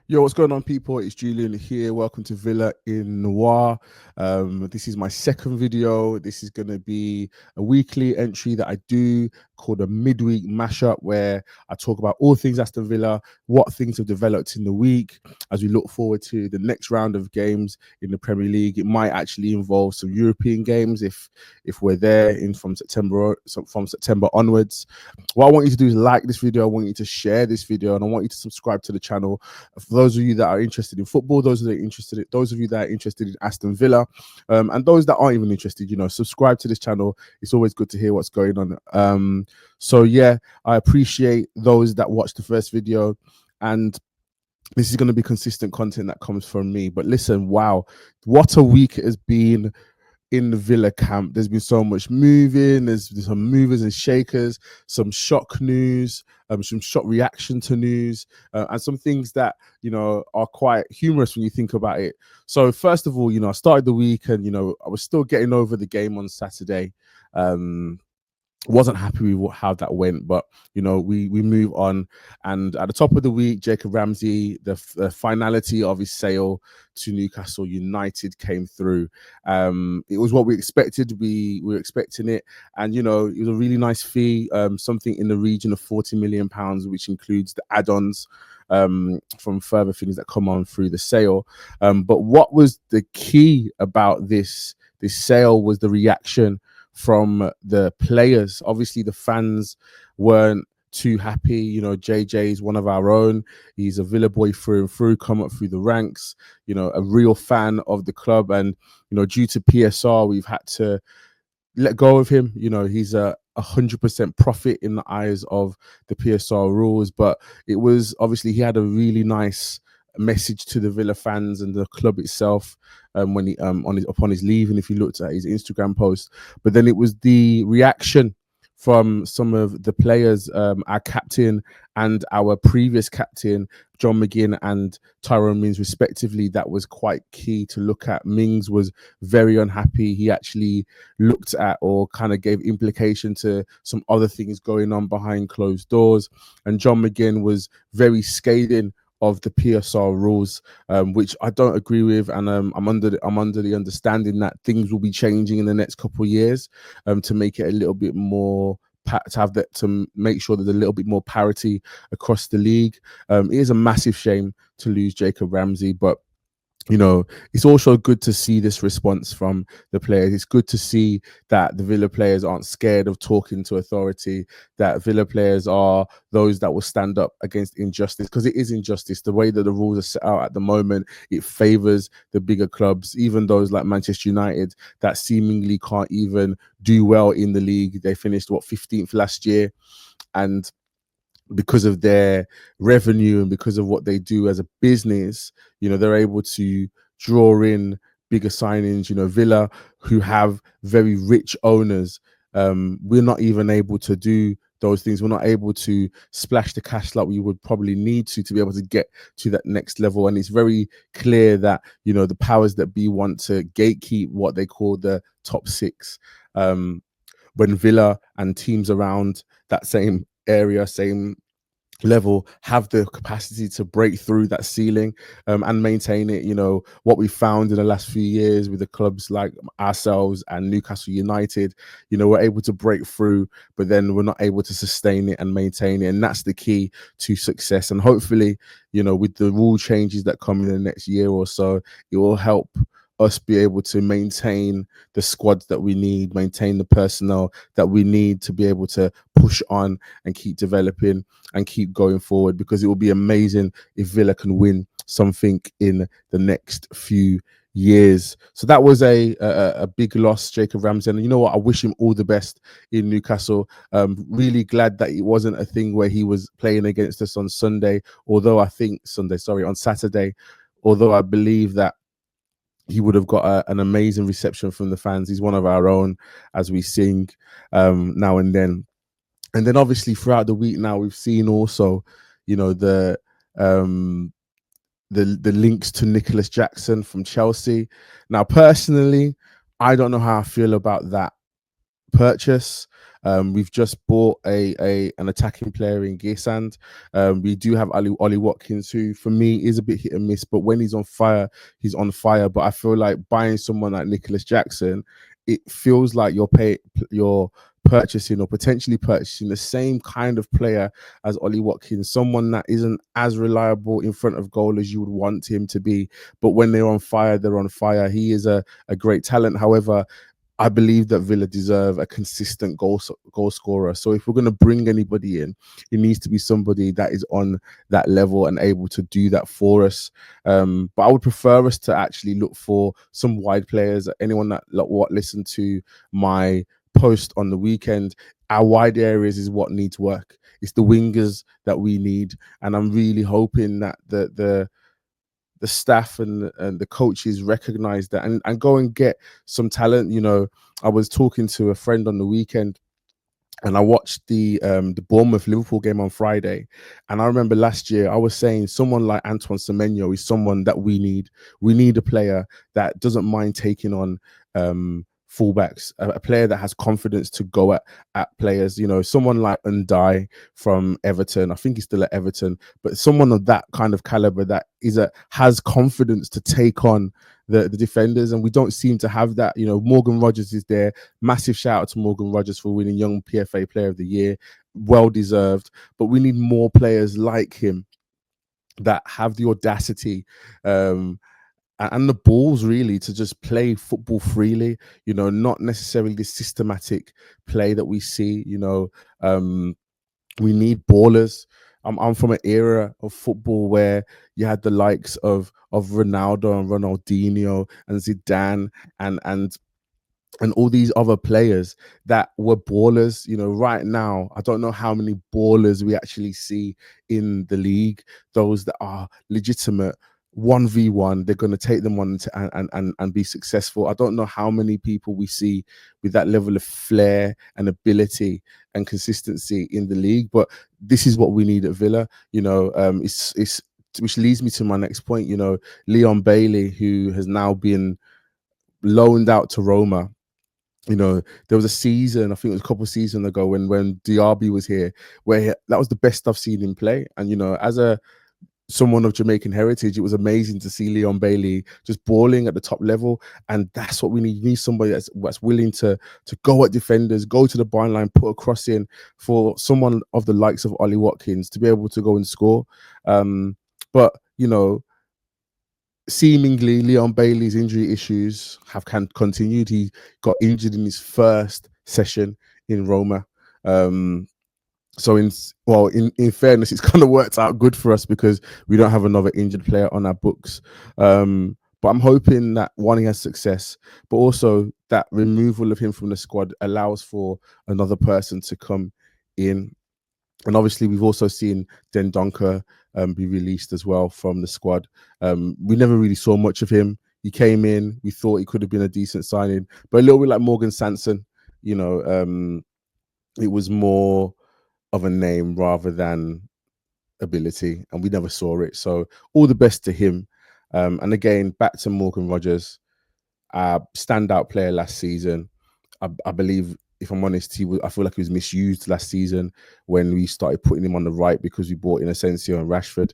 Yo, what's going on, people? It's Julian here. Welcome to Villa in Noir. This is my second video. This is going to be a weekly entry that I do called a midweek mashup, where I talk about all things Aston Villa, what things have developed in the week as we look forward to the next round of games in the Premier League. It might actually involve some European games if we're there in from September onwards. What I want you to do is like this video. I want you to share this video, and I want you to subscribe to the channel. For those of you that are interested in football, those of you that are interested in Aston Villa, and those that aren't even interested, subscribe to this channel. It's always good to hear what's going on. So yeah, I appreciate those that watched the first video, and this is going to be consistent content that comes from me. But listen, wow, what a week it has been in the Villa camp. There's been so much moving. There's some movers and shakers, some shock news, some shock reaction to news, and some things that are quite humorous when you think about it. So first of all, I started the week, and I was still getting over the game on Saturday. Wasn't happy with how that went, but we move on. And at the top of the week, Jacob Ramsey, the finality of his sale to Newcastle United came through. It was what we expected. We were expecting it, and it was a really nice fee, something in the region of £40 million, which includes the add-ons from further things that come on through the sale. But what was the key about this sale was the reaction from the players. Obviously, the fans weren't too happy. JJ is one of our own. He's a Villa boy through and through, come up through the ranks, a real fan of the club. And, due to PSR, we've had to let go of him. He's a 100% profit in the eyes of the PSR rules. But it was obviously, he had a really nice message to the Villa fans and the club itself when he upon his leave, and if you looked at his Instagram post. But then it was the reaction from some of the players, our captain and our previous captain, John Mcginn and Tyrone Mings respectively, that was quite key to look at. Mings was very unhappy. He actually looked at, or kind of gave implication to, some other things going on behind closed doors, and John Mcginn was very scathing of the PSR rules, which I don't agree with, and I'm under the understanding that things will be changing in the next couple of years, to make it a little bit more to make sure there's a little bit more parity across the league. It is a massive shame to lose Jacob Ramsey, but it's also good to see this response from the players. It's good to see that the Villa players aren't scared of talking to authority, that Villa players are those that will stand up against injustice, because it is injustice. The way that the rules are set out at the moment, it favours the bigger clubs, even those like Manchester United that seemingly can't even do well in the league. They finished, 15th last year, and because of their revenue and because of what they do as a business, they're able to draw in bigger signings. Villa, who have very rich owners, we're not even able to do those things. We're not able to splash the cash like we would probably need to be able to get to that next level. And it's very clear that the powers that be want to gatekeep what they call the top six, when Villa and teams around that same area, same level, have the capacity to break through that ceiling, and maintain it. What we found in the last few years with the clubs like ourselves and Newcastle United, we're able to break through, but then we're not able to sustain it and maintain it. And that's the key to success. And hopefully, with the rule changes that come in the next year or so, it will help us be able to maintain the squads that we need, maintain the personnel that we need to be able to push on and keep developing and keep going forward, because it will be amazing if Villa can win something in the next few years. So that was a big loss, Jacob Ramsey. And you know what? I wish him all the best in Newcastle. Really glad that it wasn't a thing where he was playing against us on Saturday, although I believe that he would have got an amazing reception from the fans. He's one of our own, as we sing now and then. And then obviously throughout the week now, we've seen also, the links to Nicholas Jackson from Chelsea. Now, personally, I don't know how I feel about that purchase. We've just bought an attacking player in Gisand. We do have Ollie Watkins, who for me is a bit hit and miss, but when he's on fire, he's on fire. But I feel like buying someone like Nicholas Jackson, it feels like you're purchasing or potentially purchasing the same kind of player as Ollie Watkins, someone that isn't as reliable in front of goal as you would want him to be. But when they're on fire, they're on fire. He is a great talent. However, I believe that Villa deserve a consistent goal scorer. So if we're going to bring anybody in, it needs to be somebody that is on that level and able to do that for us. But I would prefer us to actually look for some wide players. Anyone that listened to my post on the weekend, our wide areas is what needs work. It's the wingers that we need, and I'm really hoping that the staff and the coaches recognize that and go and get some talent. You know, I was talking to a friend on the weekend and I watched the Bournemouth Liverpool game on Friday, and I remember last year I was saying someone like Antoine Semenyo is someone that we need. We need a player that doesn't mind taking on fullbacks, a player that has confidence to go at players. You know, someone like Ndai from Everton. I think he's still at Everton, but someone of that kind of caliber that has confidence to take on the defenders, and we don't seem to have that. You know, Morgan Rogers is there. Massive shout out to Morgan Rogers for winning Young PFA Player of the Year, well deserved. But we need more players like him that have the audacity and the balls really to just play football freely. You know, not necessarily the systematic play that we see. You know, we need ballers. I'm from an era of football where you had the likes of Ronaldo and Ronaldinho and Zidane and all these other players that were ballers. You know, right now, I don't know how many ballers we actually see in the league, those that are legitimate 1v1, they're going to take them on and be successful. I don't know how many people we see with that level of flair and ability and consistency in the league, but this is what we need at Villa. You know, it's which leads me to my next point. You know, Leon Bailey, who has now been loaned out to Roma. You know, there was a season, I think it was a couple of seasons ago when Diaby was here, where that was the best I've seen him play. And, you know, as someone of Jamaican heritage, it was amazing to see Leon Bailey just balling at the top level. And that's what we need. We need somebody that's willing to go at defenders, go to the byline, put a cross in, for someone of the likes of Ollie Watkins to be able to go and score. But, you know, seemingly Leon Bailey's injury issues have continued. He got injured in his first session in Roma. So in fairness, it's kind of worked out good for us because we don't have another injured player on our books. But I'm hoping that one, he has success, but also that removal of him from the squad allows for another person to come in. And obviously, we've also seen Dendoncker be released as well from the squad. We never really saw much of him. He came in, we thought he could have been a decent signing, but a little bit like Morgan Sanson, you know, it was more of a name rather than ability, and we never saw it. So all the best to him. And again, back to Morgan Rogers, standout player last season. I believe, if I'm honest, I feel like he was misused last season when we started putting him on the right because we bought in Asensio and Rashford.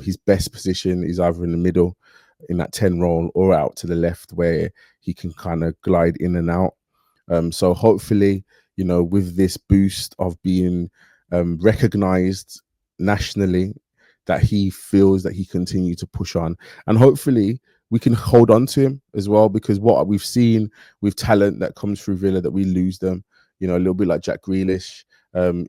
His best position is either in the middle in that 10 role or out to the left where he can kind of glide in and out. So hopefully, you know, with this boost of being recognized nationally, that he feels that he continue to push on, and hopefully we can hold on to him as well, because what we've seen with talent that comes through Villa, that we lose them, you know, a little bit like Jack Grealish,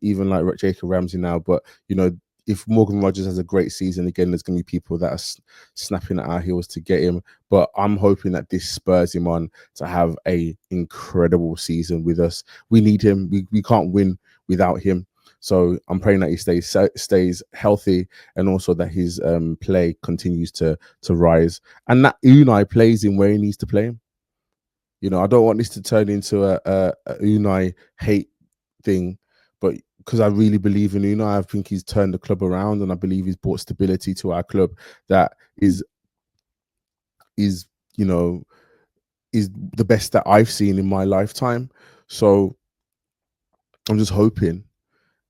even like Jacob Ramsey now. But, you know, if Morgan Rogers has a great season again, there's going to be people that are snapping at our heels to get him. But I'm hoping that this spurs him on to have a incredible season with us. We need him. We can't win without him. So I'm praying that he stays healthy, and also that his play continues to rise, and that Unai plays him where he needs to play him. You know, I don't want this to turn into a Unai hate thing, but because I really believe in Unai, I think he's turned the club around, and I believe he's brought stability to our club that is you know, is the best that I've seen in my lifetime. So I'm just hoping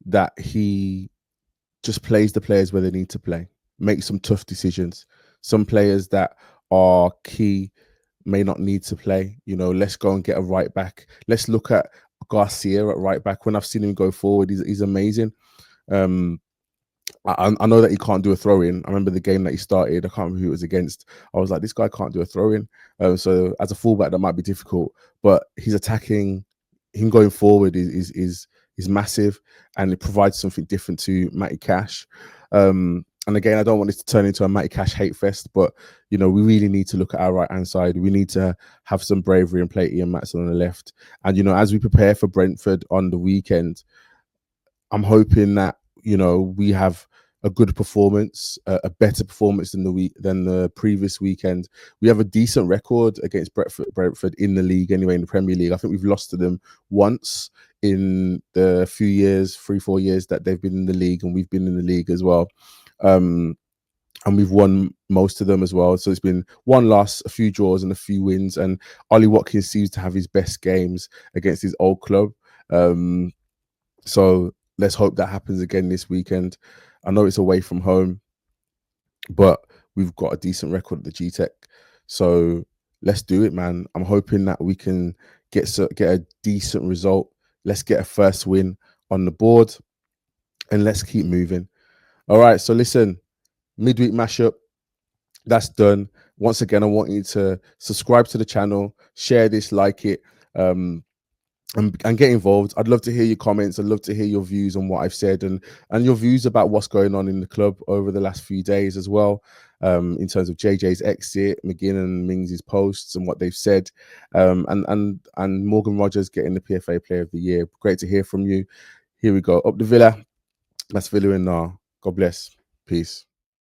that he just plays the players where they need to play, make some tough decisions. Some players that are key may not need to play. You know, let's go and get a right back. Let's look at Garcia at right back. When I've seen him go forward, he's amazing. Um, I know that he can't do a throw in. I remember the game that he started. I can't remember who it was against. I was like, this guy can't do a throw in. So as a fullback, that might be difficult. But he's attacking. Him going forward is massive, and it provides something different to Matty Cash. And again, I don't want this to turn into a Matty Cash hate fest, but you know, we really need to look at our right hand side. We need to have some bravery and play Ian Matson on the left. And you know, as we prepare for Brentford on the weekend, I'm hoping that, you know, we have a good performance, a better performance than the previous weekend. We have a decent record against Brentford in the league anyway, in the Premier League. I think we've lost to them once in the few years, 3-4 years that they've been in the league, and we've been in the league as well. And we've won most of them as well. So it's been one loss, a few draws, and a few wins. And Ollie Watkins seems to have his best games against his old club. So let's hope that happens again this weekend. I know it's away from home, but we've got a decent record at the G-Tech. So let's do it, man. I'm hoping that we can get a decent result. Let's get a first win on the board, and let's keep moving. All right, so listen, midweek mashup, that's done. Once again, I want you to subscribe to the channel, share this, like it, and get involved. I'd love to hear your comments. I'd love to hear your views on what I've said, and your views about what's going on in the club over the last few days as well, in terms of JJ's exit, Mcginn and Mings' posts and what they've said, and Morgan Rogers getting the PFA Player of the Year. Great to hear from you. Here we go. Up the Villa. That's Villa in now. God bless. Peace.